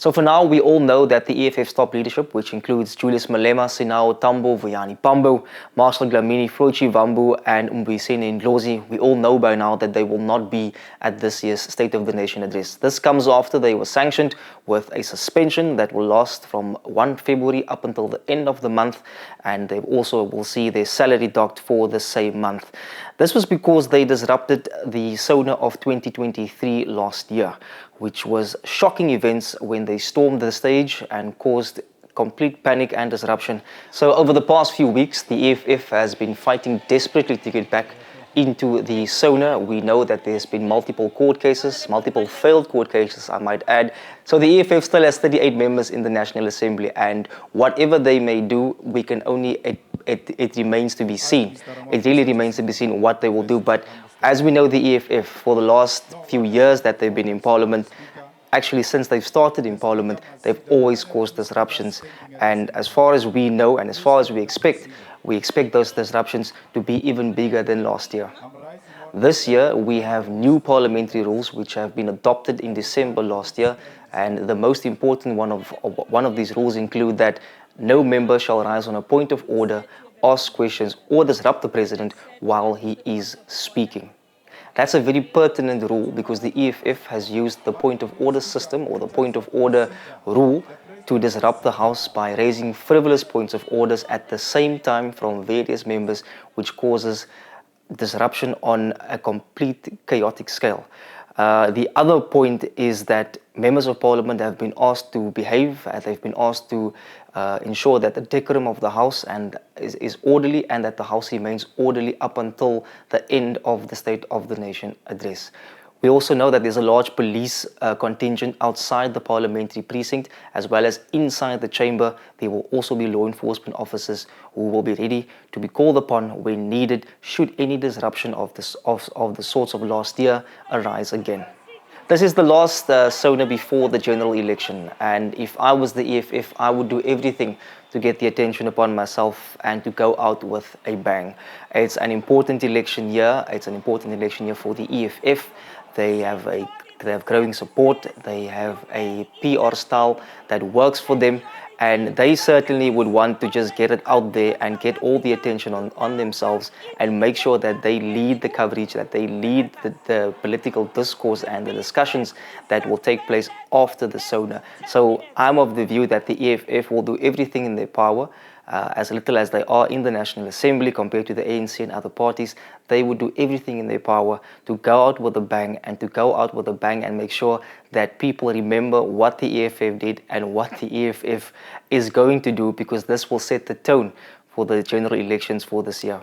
So for now, we all know that the EFF's top leadership, which includes Julius Malema, Sinao Tambo, Vuyani Pambo, Marshall Dlamini, Flochi Vambu, and Mbuyiseni Ndlozi, we all know by now that they will not be at this year's State of the Nation address. This comes after they were sanctioned with a suspension that will last from 1 February up until the end of the month, and they also will see their salary docked for the same month. This was because they disrupted the SONA of 2023 last year, which was shocking events when they stormed the stage and caused complete panic and disruption. So over the past few weeks, the EFF has been fighting desperately to get back into the SONA. We know that there's been multiple court cases, multiple failed court cases, I might add. So the EFF still has 38 members in the National Assembly, and whatever they may do, we can only, it remains to be seen. It really remains to be seen what they will do. But as we know, the EFF, for the last few years that they've been in Parliament, actually since they've started in Parliament, they've always caused disruptions. And as far as we know and as far as we expect those disruptions to be even bigger than last year. This year, we have new parliamentary rules which have been adopted in December last year. And the most important one of these rules include that no member shall rise on a point of order, ask questions, or disrupt the president while he is speaking. That's a very pertinent rule because the EFF has used the point of order system or the point of order rule to disrupt the House by raising frivolous points of orders at the same time from various members, which causes disruption on a complete chaotic scale. The other point is that members of Parliament have been asked to behave, and they've been asked to ensure that the decorum of the House is orderly and that the House remains orderly up until the end of the State of the Nation address. We also know that there's a large police contingent outside the parliamentary precinct as well as inside the chamber. There will also be law enforcement officers who will be ready to be called upon when needed should any disruption of the sorts of last year arise again. This is the last SONA before the general election, and if I was the EFF, I would do everything to get the attention upon myself and to go out with a bang. It's an important election year. It's an important election year for the EFF. They have growing support. They have a PR style that works for them, and they certainly would want to just get it out there and get all the attention on themselves and make sure that they lead the coverage, that they lead the political discourse and the discussions that will take place after the SONA. So I'm of the view that the EFF will do everything in their power. As little as they are in the National Assembly compared to the ANC and other parties, they would do everything in their power to go out with a bang and make sure that people remember what the EFF did and what the EFF is going to do, because this will set the tone for the general elections for this year.